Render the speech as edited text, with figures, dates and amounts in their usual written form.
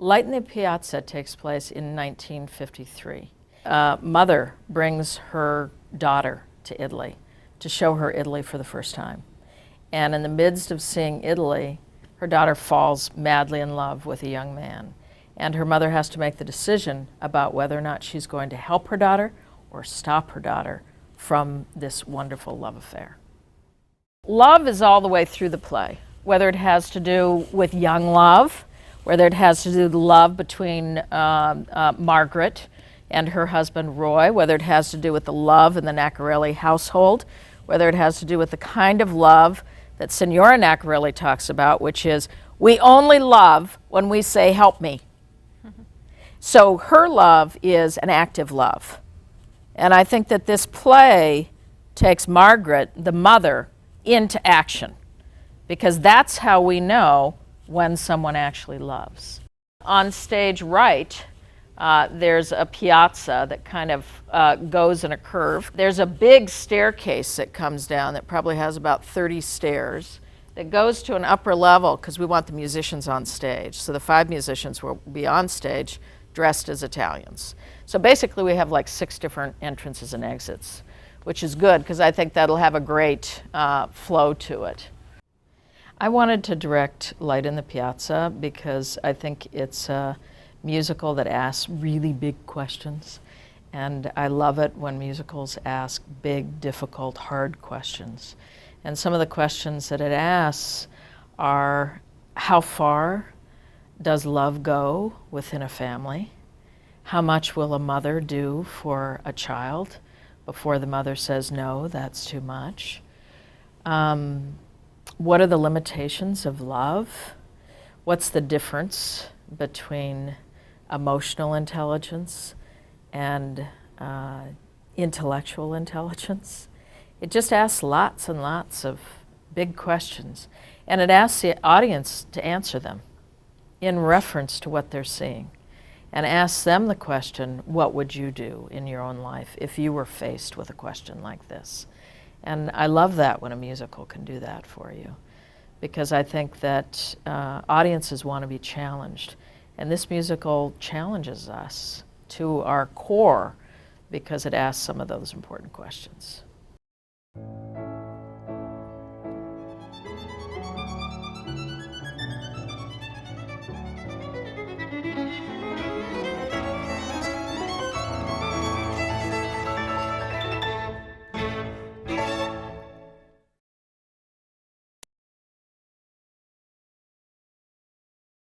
Light in the Piazza takes place in 1953. Mother brings her daughter to Italy to show her Italy for the first time. And in the midst of seeing Italy, her daughter falls madly in love with a young man. And her mother has to make the decision about whether or not she's going to help her daughter or stop her daughter from this wonderful love affair. Love is all the way through the play, whether it has to do with young love, whether it has to do with love between Margaret and her husband Roy, whether it has to do with the love in the Nacarelli household, whether it has to do with the kind of love that Signora Nacarelli talks about, which is, we only love when we say, help me. So her love is an active love. And I think that this play takes Margaret, the mother, into action, because that's how we know when someone actually loves. On stage right, there's a piazza that kind of goes in a curve. There's a big staircase that comes down that probably has about 30 stairs that goes to an upper level because we want the musicians on stage. So the 5 musicians will be on stage dressed as Italians. So basically we have like 6 different entrances and exits, which is good because I think that'll have a great flow to it. I wanted to direct Light in the Piazza because I think it's a musical that asks really big questions. And I love it when musicals ask big, difficult, hard questions. And some of the questions that it asks are, how far does love go within a family? How much will a mother do for a child before the mother says, no, that's too much? What are the limitations of love? What's the difference between emotional intelligence and intellectual intelligence? It just asks lots and lots of big questions, and it asks the audience to answer them in reference to what they're seeing, and asks them the question, what would you do in your own life if you were faced with a question like this? And I love that when a musical can do that for you, because I think that audiences want to be challenged. And this musical challenges us to our core because it asks some of those important questions.